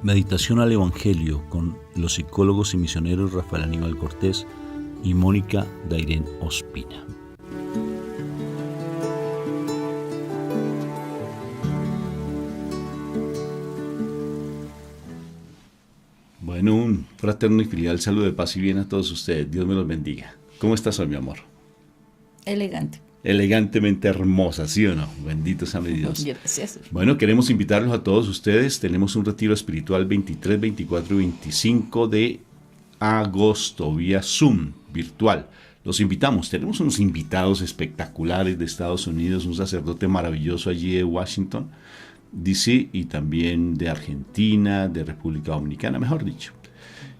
Meditación al Evangelio con los psicólogos y misioneros Rafael Aníbal Cortés y Mónica Dairén Ospina. Bueno, un fraterno y filial saludo de paz y bien a todos ustedes. Dios me los bendiga. ¿Cómo estás hoy, mi amor? Elegante. Elegantemente hermosa, ¿sí o no? Bendito sea mi Dios. Gracias. Bueno, queremos invitarlos a todos ustedes. Tenemos un retiro espiritual 23, 24 y 25 de agosto vía Zoom virtual. Los invitamos. Tenemos unos invitados espectaculares de Estados Unidos, un sacerdote maravilloso allí de Washington, D.C. y también de Argentina, de República Dominicana, mejor dicho.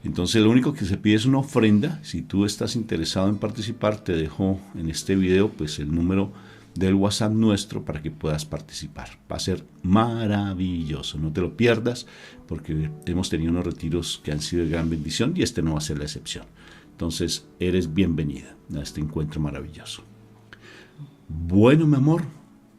Entonces lo único que se pide es una ofrenda. Si tú estás interesado en participar, te dejo en este video pues el número del WhatsApp nuestro para que puedas participar. Va a ser maravilloso, no te lo pierdas, porque hemos tenido unos retiros que han sido de gran bendición y este no va a ser la excepción. Entonces eres bienvenida a este encuentro maravilloso. Bueno, mi amor,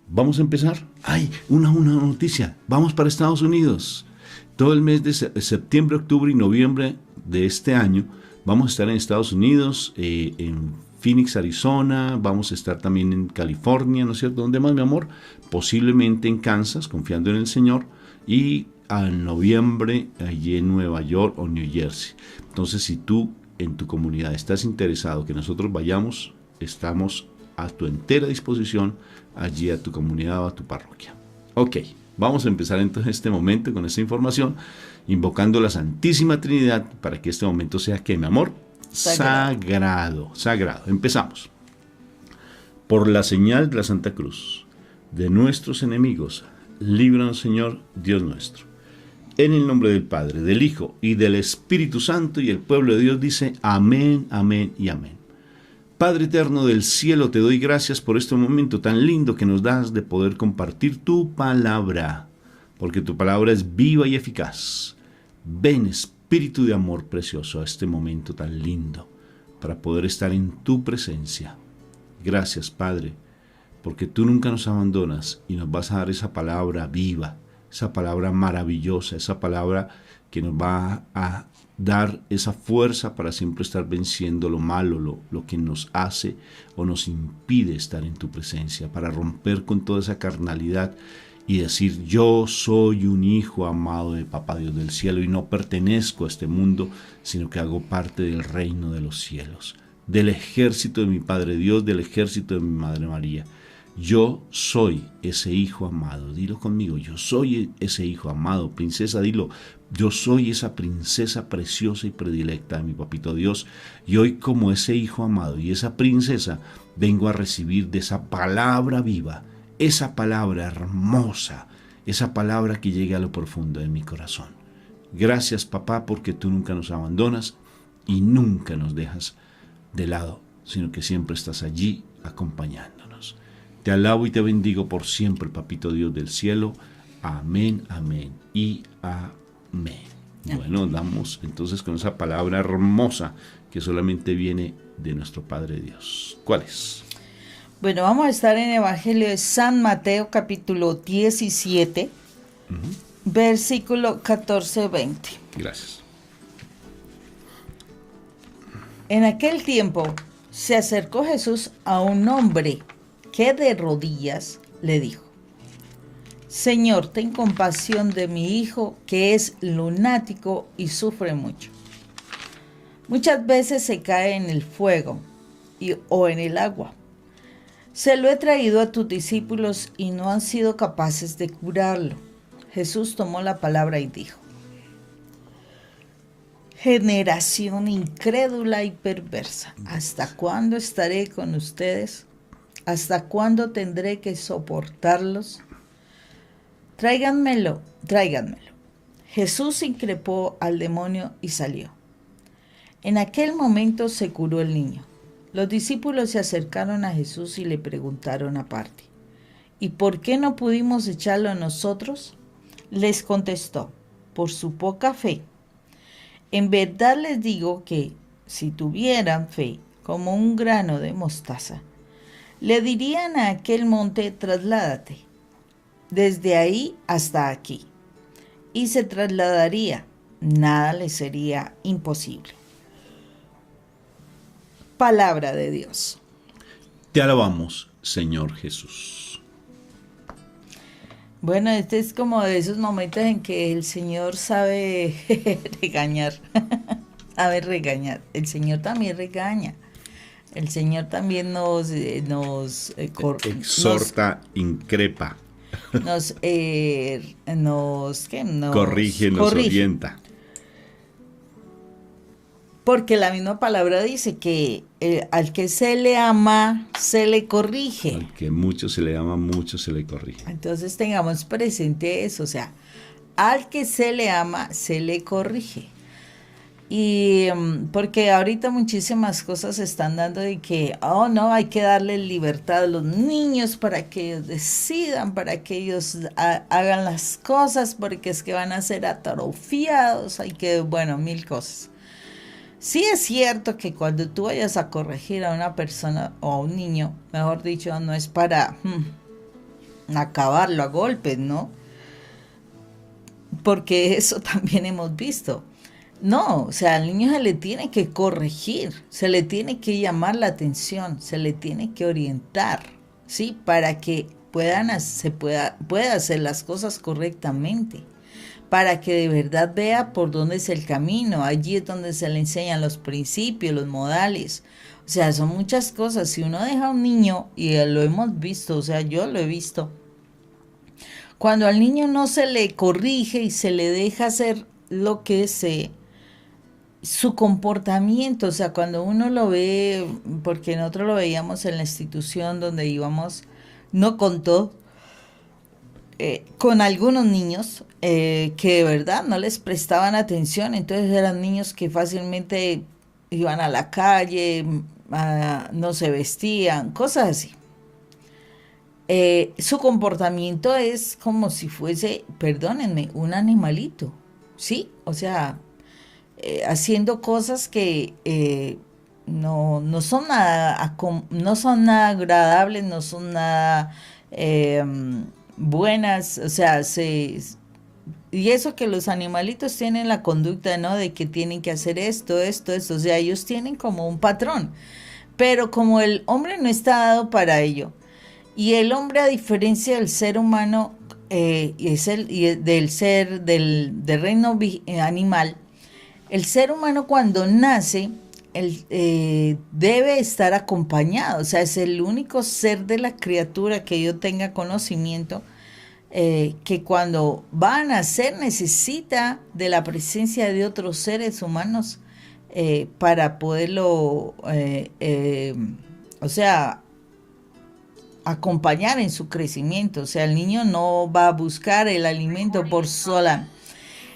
vamos a empezar. ¡Ay! Una noticia. Vamos para Estados Unidos. Todo el mes de septiembre, octubre y noviembre de este año vamos a estar en Estados Unidos, en Phoenix, Arizona, vamos a estar también en California, ¿no es cierto? ¿Dónde más, mi amor? Posiblemente en Kansas, confiando en el Señor, y en noviembre allí en Nueva York o New Jersey. Entonces, si tú en tu comunidad estás interesado que nosotros vayamos, estamos a tu entera disposición allí a tu comunidad o a tu parroquia. Ok. Vamos a empezar entonces este momento con esta información, invocando la Santísima Trinidad para que este momento sea, ¿qué, mi amor? Sagrado. Empezamos. Por la señal de la Santa Cruz, de nuestros enemigos, líbranos, Señor, Dios nuestro. En el nombre del Padre, del Hijo y del Espíritu Santo, y el pueblo de Dios dice, amén, amén y amén. Padre eterno del cielo, te doy gracias por este momento tan lindo que nos das de poder compartir tu palabra, porque tu palabra es viva y eficaz. Ven, Espíritu de amor precioso, a este momento tan lindo, para poder estar en tu presencia. Gracias, Padre, porque tú nunca nos abandonas y nos vas a dar esa palabra viva, esa palabra maravillosa, esa palabra que nos va a dar esa fuerza para siempre estar venciendo lo malo, lo que nos hace o nos impide estar en tu presencia, para romper con toda esa carnalidad y decir, yo soy un hijo amado de Papá Dios del cielo y no pertenezco a este mundo, sino que hago parte del reino de los cielos, del ejército de mi Padre Dios, del ejército de mi Madre María. Yo soy ese hijo amado, dilo conmigo, yo soy ese hijo amado, princesa, dilo, yo soy esa princesa preciosa y predilecta de mi Papito Dios, y hoy como ese hijo amado y esa princesa vengo a recibir de esa palabra viva, esa palabra hermosa, esa palabra que llegue a lo profundo de mi corazón. Gracias, papá, porque tú nunca nos abandonas y nunca nos dejas de lado, sino que siempre estás allí acompañándonos. Te alabo y te bendigo por siempre, Papito Dios del cielo. Amén, amén y amén. Bueno, damos entonces con esa palabra hermosa que solamente viene de nuestro Padre Dios. ¿Cuál es? Bueno, vamos a estar en el Evangelio de San Mateo, capítulo 17, versículo 14-20. Gracias. En aquel tiempo se acercó Jesús a un hombre que de rodillas le dijo, Señor, ten compasión de mi hijo, que es lunático y sufre mucho. Muchas veces se cae en el fuego o en el agua. Se lo he traído a tus discípulos y no han sido capaces de curarlo. Jesús tomó la palabra y dijo, generación incrédula y perversa, ¿hasta cuándo estaré con ustedes? ¿Hasta cuándo tendré que soportarlos? Tráiganmelo. Jesús increpó al demonio y salió. En aquel momento se curó el niño. Los discípulos se acercaron a Jesús y le preguntaron aparte, ¿y por qué no pudimos echarlo nosotros? Les contestó, por su poca fe. En verdad les digo que si tuvieran fe como un grano de mostaza, le dirían a aquel monte, trasládate desde ahí hasta aquí, y se trasladaría. Nada le sería imposible. Palabra de Dios. Te alabamos, Señor Jesús. Bueno, este es como de esos momentos en que el Señor sabe regañar. Sabe regañar. El Señor también regaña. El Señor también nos exhorta, increpa. Nos corrige, nos orienta. Porque la misma palabra dice que al que se le ama, se le corrige. Al que mucho se le ama, mucho se le corrige. Entonces tengamos presente eso, o sea, al que se le ama, se le corrige. Y porque ahorita muchísimas cosas se están dando de que, oh no, hay que darle libertad a los niños para que ellos decidan, para que ellos hagan las cosas, porque es que van a ser atrofiados, hay que, bueno, mil cosas. Sí es cierto que cuando tú vayas a corregir a una persona o a un niño, mejor dicho, no es para acabarlo a golpes, ¿no? Porque eso también hemos visto. No, o sea, al niño se le tiene que corregir, se le tiene que llamar la atención, se le tiene que orientar, ¿sí? Para que pueda hacer las cosas correctamente, para que de verdad vea por dónde es el camino. Allí es donde se le enseñan los principios, los modales. O sea, son muchas cosas. Si uno deja a un niño, y lo hemos visto, o sea, yo lo he visto, cuando al niño no se le corrige y se le deja hacer lo que es su comportamiento, o sea, cuando uno lo ve, porque nosotros lo veíamos en la institución donde íbamos, no con todo, con algunos niños que de verdad no les prestaban atención, entonces eran niños que fácilmente iban a la calle, no se vestían, cosas así. Su comportamiento es como si fuese, perdónenme, un animalito, ¿sí? O sea, haciendo cosas que no son nada agradables, no son nada buenas, o sea, y eso que los animalitos tienen la conducta, ¿no? De que tienen que hacer esto, o sea, ellos tienen como un patrón, pero como el hombre no está dado para ello, y el hombre, a diferencia del ser humano, del reino animal, el ser humano cuando nace, debe estar acompañado, o sea, es el único ser de la criatura que yo tenga conocimiento, que cuando va a nacer necesita de la presencia de otros seres humanos para poderlo, o sea, acompañar en su crecimiento. O sea, el niño no va a buscar el alimento por sola.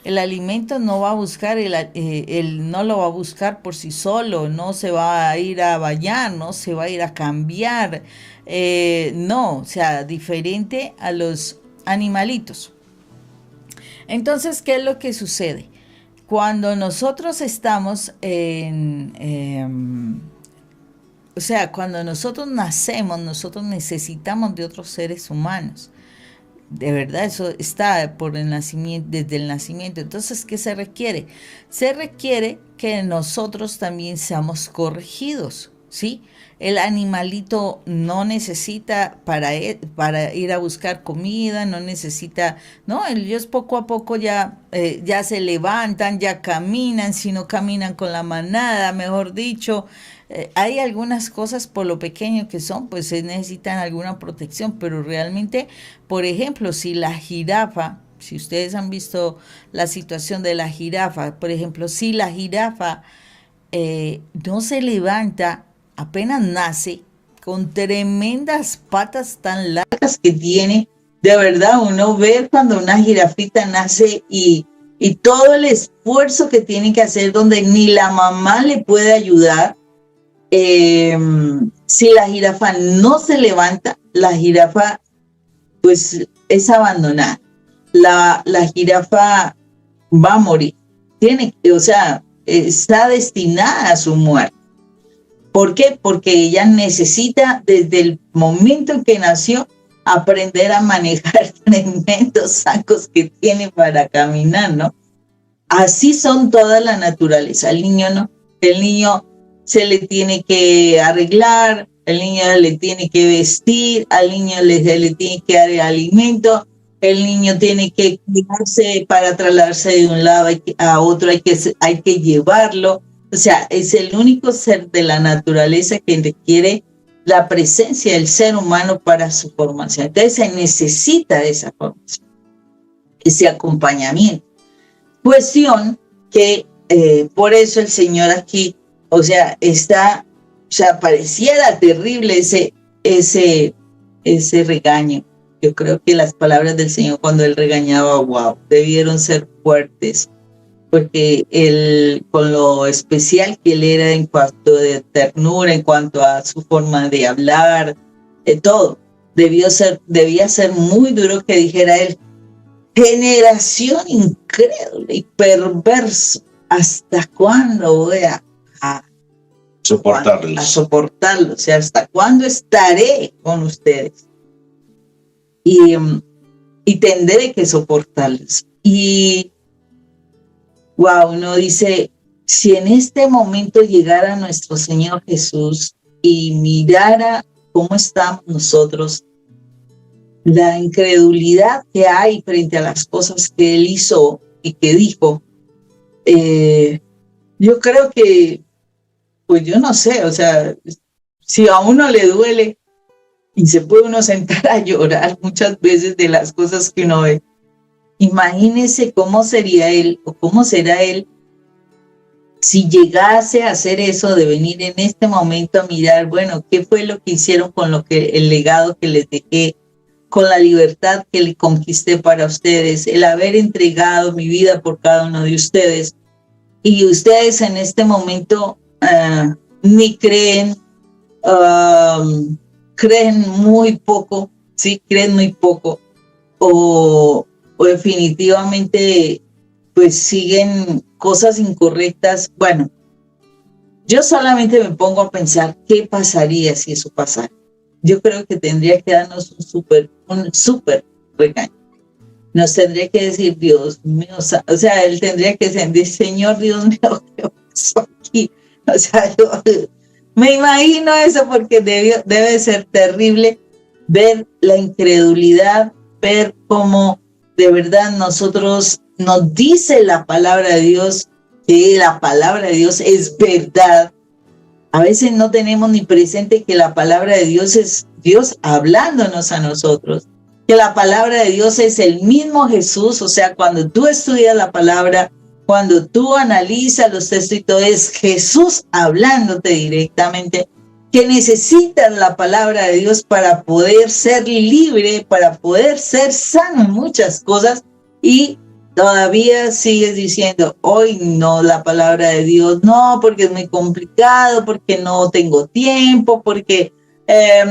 El alimento no va a buscar, no lo va a buscar por sí solo, no se va a ir a bañar, no se va a ir a cambiar, no, o sea, diferente a los animalitos. Entonces, ¿qué es lo que sucede? Cuando nosotros estamos o sea, cuando nosotros nacemos, nosotros necesitamos de otros seres humanos. De verdad, eso está por el nacimiento, desde el nacimiento. Entonces, ¿qué se requiere? Se requiere que nosotros también seamos corregidos, ¿sí? El animalito no necesita para ir a buscar comida, no necesita, no, ellos poco a poco ya se levantan, ya caminan, si no caminan con la manada, mejor dicho. Hay algunas cosas por lo pequeño que son, pues se necesitan alguna protección, pero realmente, por ejemplo, si la jirafa, si ustedes han visto la situación de la jirafa, por ejemplo, si la jirafa no se levanta, apenas nace, con tremendas patas tan largas que tiene, de verdad uno ve cuando una jirafita nace y todo el esfuerzo que tiene que hacer donde ni la mamá le puede ayudar. Si la jirafa no se levanta, la jirafa pues es abandonada. La jirafa va a morir. O sea, está destinada a su muerte. ¿Por qué? Porque ella necesita, desde el momento en que nació, aprender a manejar tremendos sacos que tiene para caminar, ¿no? Así son toda la naturaleza. El niño no, el niño se le tiene que arreglar, el niño le tiene que vestir, al niño se le tiene que dar el alimento, el niño tiene que cuidarse para trasladarse de un lado a otro, hay que llevarlo. O sea, es el único ser de la naturaleza que requiere la presencia del ser humano para su formación. Entonces se necesita de esa formación, ese acompañamiento. Cuestión que por eso el Señor aquí, o sea, pareciera terrible ese regaño. Yo creo que las palabras del Señor cuando Él regañaba, wow, debieron ser fuertes, porque Él, con lo especial que Él era en cuanto de ternura, en cuanto a su forma de hablar, todo, debía ser muy duro que dijera Él: generación incrédula y perverso, ¿hasta cuándo voy a soportarlos? A soportarlos, o sea, ¿hasta cuándo estaré con ustedes? Y tendré que soportarlos. Y wow, uno dice, si en este momento llegara nuestro Señor Jesús y mirara cómo estamos nosotros, la incredulidad que hay frente a las cosas que Él hizo y que dijo, yo creo que, pues yo no sé, o sea, si a uno le duele y se puede uno sentar a llorar muchas veces de las cosas que uno ve, imagínese cómo sería Él o cómo será Él si llegase a hacer eso de venir en este momento a mirar, bueno, qué fue lo que hicieron con el legado que les dejé, con la libertad que le conquisté para ustedes, el haber entregado mi vida por cada uno de ustedes. Y ustedes en este momento ni creen, creen muy poco, ¿sí? Creen muy poco, o definitivamente pues siguen cosas incorrectas. Bueno, yo solamente me pongo a pensar qué pasaría si eso pasara. Yo creo que tendría que darnos un súper regaño. Nos tendría que decir, Dios mío, o sea, Él tendría que decir, Señor Dios mío, ¿qué pasó aquí? O sea, yo me imagino eso, porque debe ser terrible ver la incredulidad, ver cómo de verdad nosotros nos dice la palabra de Dios, que la palabra de Dios es verdad. A veces no tenemos ni presente que la palabra de Dios es Dios hablándonos a nosotros, que la palabra de Dios es el mismo Jesús. O sea, cuando tú estudias la palabra, cuando tú analizas los textos y todo, es Jesús hablándote directamente, que necesitas la palabra de Dios para poder ser libre, para poder ser sano en muchas cosas, y todavía sigues diciendo, hoy no, la palabra de Dios no, porque es muy complicado, porque no tengo tiempo, porque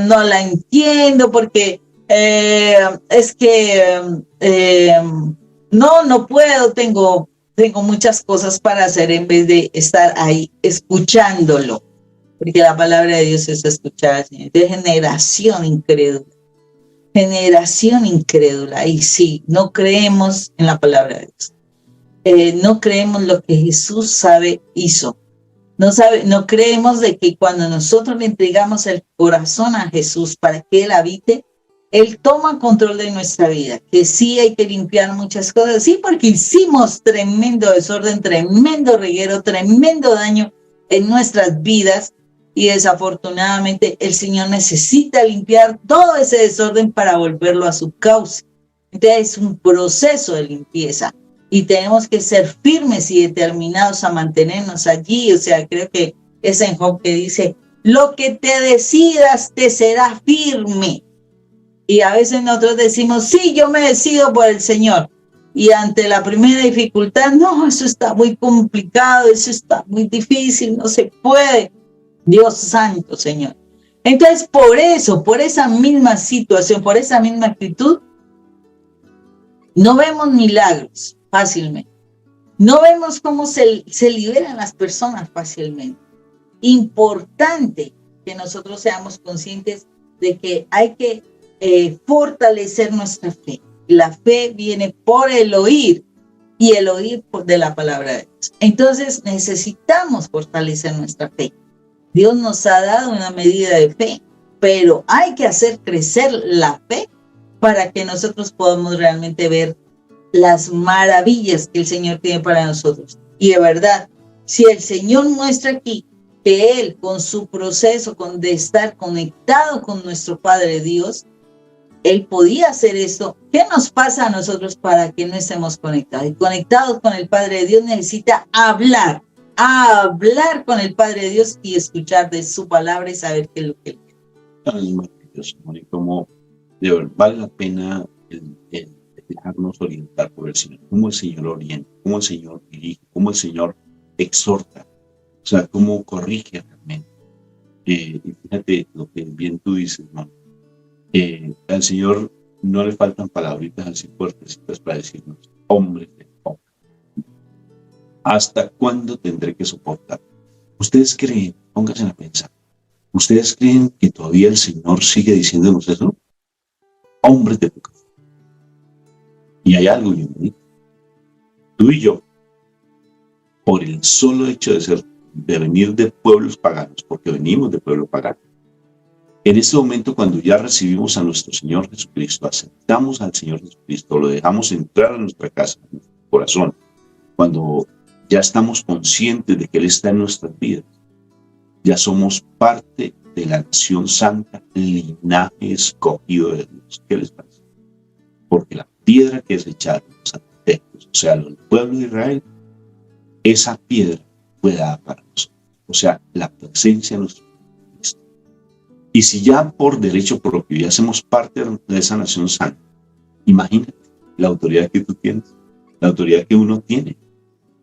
no la entiendo, porque es que no puedo, tengo muchas cosas para hacer en vez de estar ahí escuchándolo, porque la palabra de Dios es escuchada, Señor. De generación incrédula, y sí, no creemos en la palabra de Dios, no creemos lo que Jesús hizo, no creemos de que cuando nosotros le entregamos el corazón a Jesús para que Él habite, Él toma control de nuestra vida, que sí hay que limpiar muchas cosas, sí, porque hicimos tremendo desorden, tremendo reguero, tremendo daño en nuestras vidas, y desafortunadamente el Señor necesita limpiar todo ese desorden para volverlo a su cauce. Entonces es un proceso de limpieza y tenemos que ser firmes y determinados a mantenernos allí. O sea, creo que es en Job que dice, lo que te decidas te será firme. Y a veces nosotros decimos, sí, yo me decido por el Señor. Y ante la primera dificultad, no, eso está muy complicado, eso está muy difícil, no se puede. Dios santo, Señor. Entonces, por esa misma situación, por esa misma actitud, no vemos milagros fácilmente. No vemos cómo se liberan las personas fácilmente. Importante que nosotros seamos conscientes de que hay que fortalecer nuestra fe. La fe viene por el oír y el oír de la palabra de Dios. Entonces necesitamos fortalecer nuestra fe. Dios nos ha dado una medida de fe, pero hay que hacer crecer la fe para que nosotros podamos realmente ver las maravillas que el Señor tiene para nosotros. Y de verdad, si el Señor muestra aquí que Él, con su proceso de estar conectado con nuestro Padre Dios, Él podía hacer esto, ¿qué nos pasa a nosotros para que no estemos conectados? Y conectados con el Padre de Dios necesita hablar con el Padre de Dios y escuchar de su palabra y saber qué es lo que Él quiere. Es maravilloso, Moni, como de verdad vale la pena el dejarnos orientar por el Señor, cómo el Señor orienta, cómo el Señor dirige, cómo el Señor exhorta, o sea, cómo corrige realmente. Y fíjate lo que bien tú dices, Moni. Al Señor no le faltan palabritas así fuertecitas para decirnos, hombres de poca. ¿Hasta cuándo tendré que soportar? ¿Ustedes creen, pónganse a pensar, ustedes creen que todavía el Señor sigue diciéndonos eso? Hombres de poca. Y hay algo bien bonito. Tú y yo, por el solo hecho de venir de pueblos paganos, porque venimos de pueblos paganos, en este momento, cuando ya recibimos a nuestro Señor Jesucristo, aceptamos al Señor Jesucristo, lo dejamos entrar a nuestra casa, en nuestro corazón, cuando ya estamos conscientes de que Él está en nuestras vidas, ya somos parte de la nación santa, linaje escogido de Dios. ¿Qué les parece? Porque la piedra que desecharon los arquitectos, o sea, el pueblo de Israel, esa piedra fue dada para nosotros, o sea, la presencia de nuestro Cristo. Y si ya por derecho propio ya hacemos parte de esa nación santa, imagínate la autoridad que tú tienes, la autoridad que uno tiene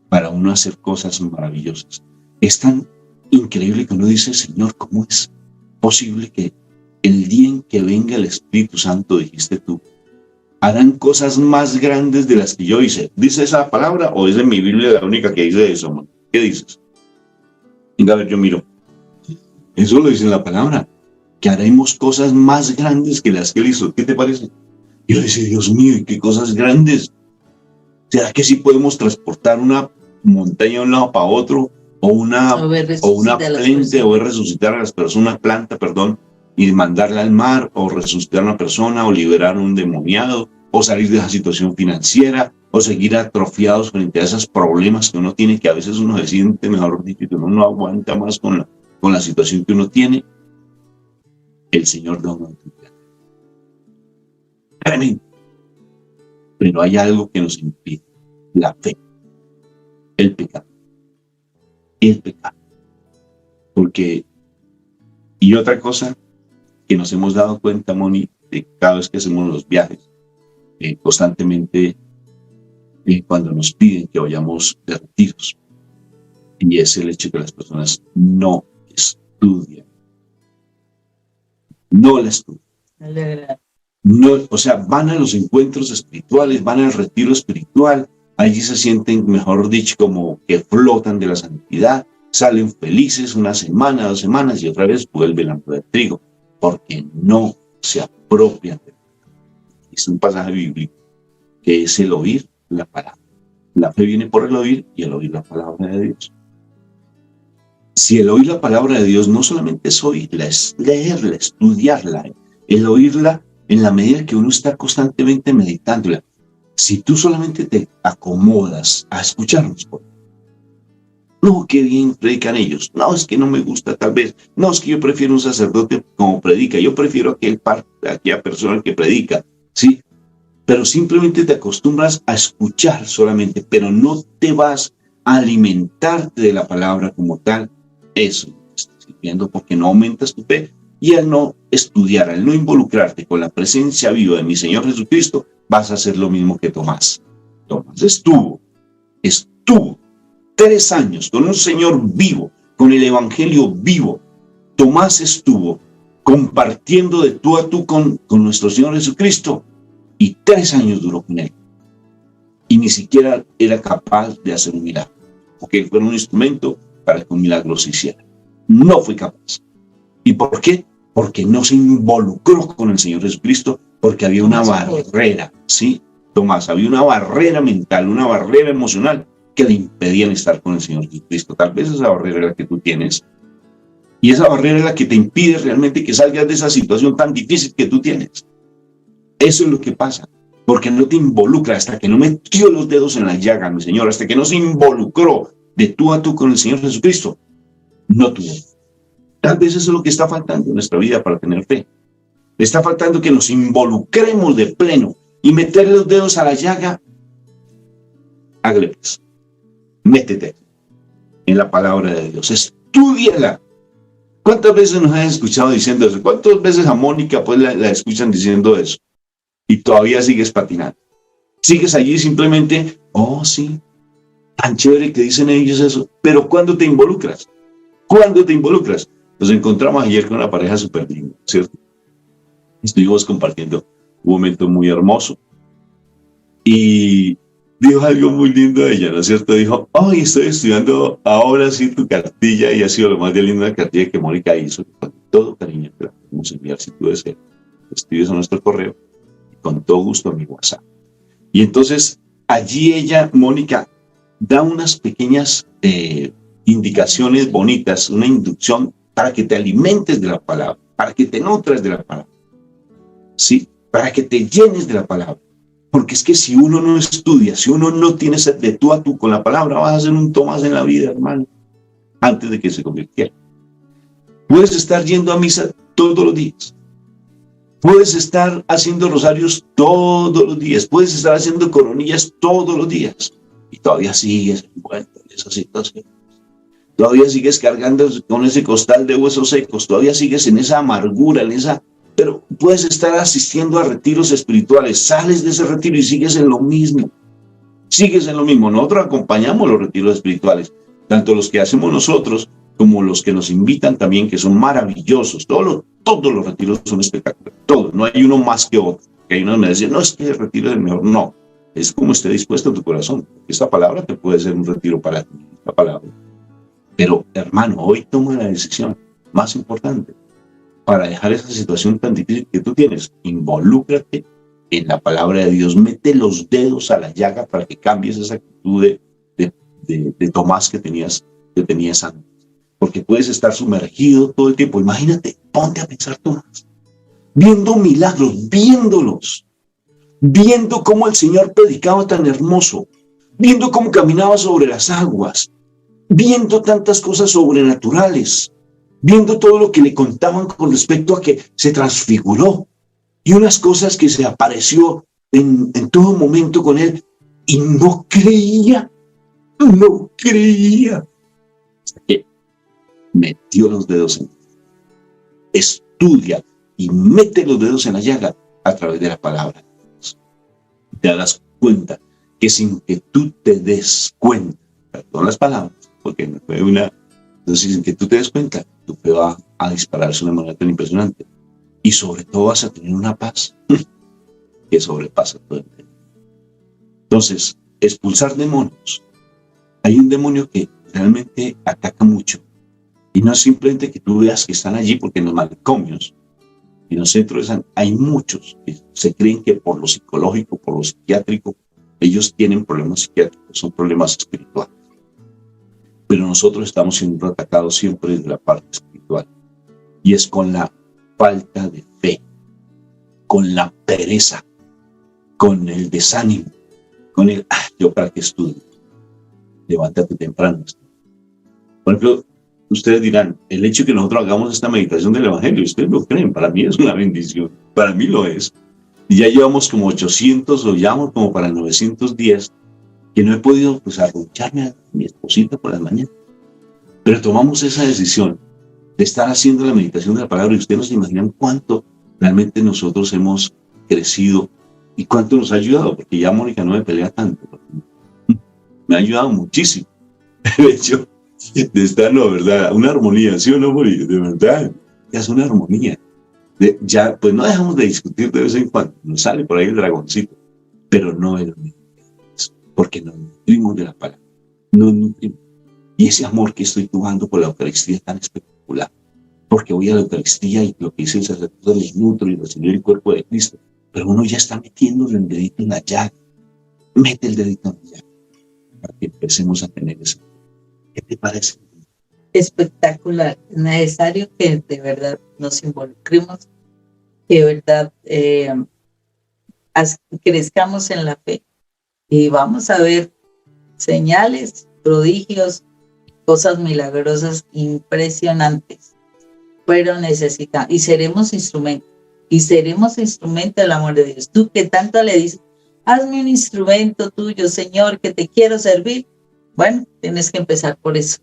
para uno hacer cosas maravillosas. Es tan increíble que uno dice, Señor, ¿cómo es posible que el día en que venga el Espíritu Santo, dijiste tú, harán cosas más grandes de las que yo hice? ¿Dice esa palabra o es de mi Biblia la única que dice eso, man? ¿Qué dices? Venga, a ver, yo miro. Eso lo dice en la palabra, que haremos cosas más grandes que las que Él hizo. ¿Qué te parece? Y yo decía, Dios mío, ¿y qué cosas grandes? ¿Será que sí podemos transportar una montaña de un lado para otro? O una planta, o resucitar a las personas, una planta, perdón, y mandarla al mar, o resucitar a una persona, o liberar a un endemoniado, o salir de esa situación financiera, o seguir atrofiados frente a esos problemas que uno tiene, que a veces uno se siente, mejor dicho, que uno no aguanta más con la situación que uno tiene. El Señor da una autoridad tremenda. Pero hay algo que nos impide: la fe, el pecado. El pecado. Porque, y otra cosa que nos hemos dado cuenta, Moni, de cada vez que hacemos los viajes, constantemente cuando nos piden que vayamos de retiros, y es el hecho que las personas no estudian. No la estudian. No, o sea, van a los encuentros espirituales, van al retiro espiritual, allí se sienten, mejor dicho, como que flotan de la santidad, salen felices una semana, 2 semanas y otra vez vuelven a poder trigo, porque no se apropian de la palabra. Es un pasaje bíblico que es el oír la palabra. La fe viene por el oír y el oír la palabra de Dios. Si el oír la palabra de Dios no solamente es oírla, es leerla, estudiarla, el oírla en la medida que uno está constantemente meditándola. Si tú solamente te acomodas a escucharlos, no, qué bien predican ellos, no, es que no me gusta tal vez, no, es que yo prefiero un sacerdote como predica, yo prefiero aquella persona que predica, ¿sí? Pero simplemente te acostumbras a escuchar solamente, pero no te vas a alimentarte de la palabra como tal. Eso te está sirviendo porque no aumentas tu fe. Y al no estudiar, al no involucrarte con la presencia viva de mi Señor Jesucristo, vas a hacer lo mismo que Tomás. Tomás estuvo 3 años con un Señor vivo, con el Evangelio vivo. Tomás estuvo compartiendo de tú a tú con nuestro Señor Jesucristo, y 3 años duró con Él. Y ni siquiera era capaz de hacer un milagro, porque Él fue un instrumento para que un milagro se hiciera. No fue capaz. ¿Y por qué? porque no se involucró con el Señor Jesucristo, porque había una barrera, ¿sí? Tomás, había una barrera mental, una barrera emocional que le impedían estar con el Señor Jesucristo. Tal vez esa barrera es la que tú tienes, y esa barrera es la que te impide realmente que salgas de esa situación tan difícil que tú tienes. Eso es lo que pasa, porque no te involucra, hasta que no metió los dedos en la llaga, mi Señor, hasta que no se involucró de tú a tú con el Señor Jesucristo, no tuvo. Tal vez eso es lo que está faltando en nuestra vida para tener fe. Le está faltando que nos involucremos de pleno y meter los dedos a la llaga. Hágale pues. Métete en la palabra de Dios. Estúdiala. ¿Cuántas veces nos han escuchado diciendo eso? ¿Cuántas veces a Mónica pues la escuchan diciendo eso? Y todavía sigues patinando. Sigues allí simplemente, oh sí, tan chévere que dicen ellos eso. Pero ¿cuándo te involucras? ¿Cuándo te involucras? Nos encontramos ayer con una pareja súper linda, ¿cierto? Estuvimos compartiendo un momento muy hermoso. Y dijo algo muy lindo de ella, ¿no es cierto? Dijo, hoy estoy estudiando ahora sí tu cartilla, y ha sido lo más de linda cartilla que Mónica hizo. Con todo cariño te la podemos enviar si tú deseas. Escribes a nuestro correo y con todo gusto a mi WhatsApp. Y entonces allí ella, Mónica, da unas pequeñas indicaciones bonitas, una inducción para que te alimentes de la palabra, para que te nutres de la palabra, ¿sí? Para que te llenes de la palabra. Porque es que si uno no estudia, si uno no tiene de tú a tú con la palabra, vas a ser un Tomás en la vida, hermano, antes de que se convirtiera. Puedes estar yendo a misa todos los días. Puedes estar haciendo rosarios todos los días. Puedes estar haciendo coronillas todos los días. Y todavía sigues envuelto en esa situación. Todavía sigues cargando con ese costal de huesos secos. Todavía sigues en esa amargura, en esa... Pero puedes estar asistiendo a retiros espirituales. Sales de ese retiro y sigues en lo mismo. Sigues en lo mismo. Nosotros acompañamos los retiros espirituales. Tanto los que hacemos nosotros como los que nos invitan también, que son maravillosos. Todos los retiros son espectaculares. Todos. No hay uno más que otro. Que hay unos me dicen, no, es que el retiro es el mejor. No. Es como esté dispuesto tu corazón. Esta palabra te puede ser un retiro para ti. Esta palabra. Pero, hermano, hoy toma la decisión más importante para dejar esa situación tan difícil que tú tienes. Involúcrate en la palabra de Dios. Mete los dedos a la llaga para que cambies esa actitud de Tomás que tenías antes. Porque puedes estar sumergido todo el tiempo. Imagínate, ponte a pensar, Tomás, viendo milagros, viendo cómo el Señor predicaba tan hermoso, viendo cómo caminaba sobre las aguas, viendo tantas cosas sobrenaturales, viendo todo lo que le contaban con respecto a que se transfiguró y unas cosas que se apareció en todo momento con él, y no creía. Hasta que metió los dedos en... Estudia y mete los dedos en la llaga a través de la palabra de Dios. Te darás cuenta que sin que tú te des cuenta, perdón las palabras, porque no fue una... Entonces, sin que tú te des cuenta, tu fe va a dispararse de una manera tan impresionante. Y sobre todo vas a tener una paz que sobrepasa todo el tiempo. Entonces, expulsar demonios. Hay un demonio que realmente ataca mucho. Y no es simplemente que tú veas que están allí, porque en los manicomios, en los centros hay muchos que se creen que por lo psicológico, por lo psiquiátrico, ellos tienen problemas psiquiátricos, son problemas espirituales. Pero nosotros estamos siendo atacados siempre desde la parte espiritual. Y es con la falta de fe, con la pereza, con el desánimo, con el, yo para qué estudio. Levántate temprano. Por ejemplo, ustedes dirán, el hecho de que nosotros hagamos esta meditación del Evangelio, ustedes lo creen, para mí es una bendición, para mí lo es. Y ya llevamos como 800, o llevamos como para 910, que no he podido pues arruncharme a mi esposita por las mañanas. Pero tomamos esa decisión de estar haciendo la meditación de la palabra, y ustedes no se imaginan cuánto realmente nosotros hemos crecido y cuánto nos ha ayudado, porque ya Mónica no me pelea tanto. Me ha ayudado muchísimo. El hecho de estar, no, ¿verdad? Una armonía, ¿sí o no, Mónica? De verdad, ya es una armonía. Ya, pues no dejamos de discutir de vez en cuando, nos sale por ahí el dragoncito, pero no es lo mismo, porque nos nutrimos de la palabra, nos nutrimos. Y ese amor que estoy tomando por la Eucaristía es tan espectacular, porque voy a la Eucaristía y lo que dice el sacerdote me nutro y recibir el cuerpo de Cristo. Pero uno ya está metiéndole el dedito en la llaga. Mete el dedito en la llaga para que empecemos a tener eso. ¿Qué te parece? Espectacular. Es necesario que de verdad nos involucremos, que de verdad crezcamos en la fe y vamos a ver señales, prodigios, cosas milagrosas impresionantes. Pero necesitamos, y seremos instrumento del amor de Dios. Tú que tanto le dices, hazme un instrumento tuyo, Señor, que te quiero servir. Bueno, tienes que empezar por eso,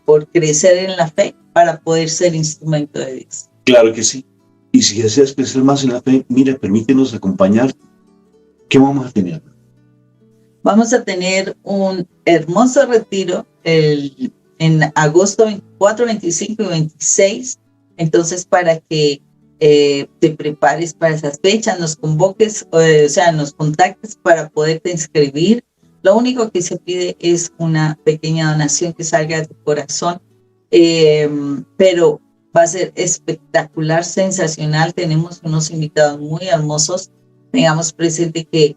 por crecer en la fe para poder ser instrumento de Dios. Claro que sí. Y si deseas crecer más en la fe, mira, permítenos acompañarte. ¿Qué vamos a tener? Vamos a tener un hermoso retiro en agosto 24, 25 y 26. Entonces, para que te prepares para esas fechas, nos convoques, nos contactes para poderte inscribir. Lo único que se pide es una pequeña donación que salga de tu corazón, pero va a ser espectacular, sensacional. Tenemos unos invitados muy hermosos. Tengamos presente que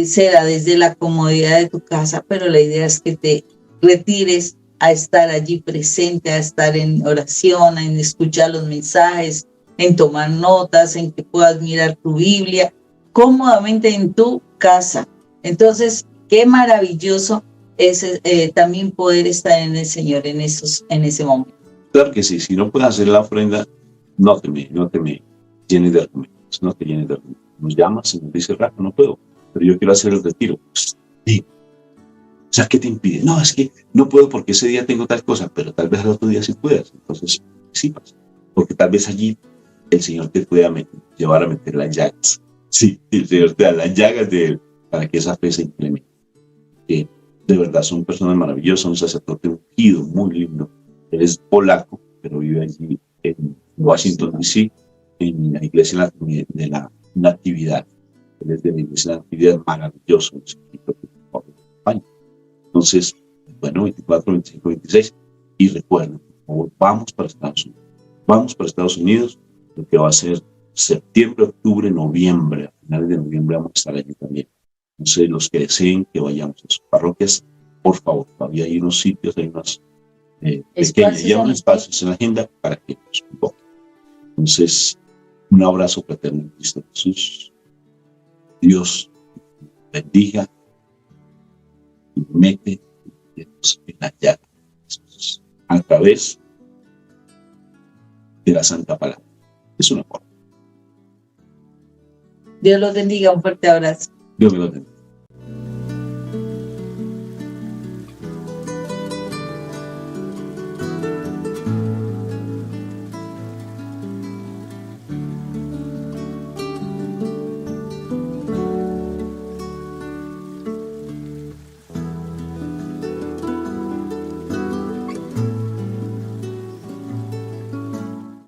será desde la comodidad de tu casa, pero la idea es que te retires a estar allí presente, a estar en oración, en escuchar los mensajes, en tomar notas, en que puedas mirar tu Biblia cómodamente en tu casa. Entonces, qué maravilloso es también poder estar en el Señor en ese momento. Claro que sí, si no puedes hacer la ofrenda, no te me llenes de argumentos, no te llenes de argumentos. Nos llamas y nos dice, Rafa, no puedo, pero yo quiero hacer el retiro. Pues, sí. O sea, ¿qué te impide? No, es que no puedo porque ese día tengo tal cosa, pero tal vez al otro día sí puedas. Entonces, sí pasa. Porque tal vez allí el Señor te pueda llevar a meter las llagas. Sí, el Señor te da las llagas para que esa fe se incremente. De verdad, son personas maravillosas, un sacerdote ungido, muy lindo. Él es polaco, pero vive allí en Washington, D.C., en la iglesia de la Natividad. Él es de la iglesia de la Natividad, maravilloso. Entonces, bueno, 24, 25, 26. Y recuerden, por favor, vamos para Estados Unidos. Vamos para Estados Unidos, lo que va a ser septiembre, octubre, noviembre. A finales de noviembre vamos a estar allí también. Entonces, los que deseen que vayamos a sus parroquias, por favor, todavía hay unos sitios, hay unas pequeños, ya unos espacios en la agenda para que nos convoquen. Entonces, un abrazo fraterno en Cristo Jesús. Dios bendiga y mete en la llaga a través de la Santa Palabra. Es una forma. Dios los bendiga, un fuerte abrazo. Dios me lo bendiga.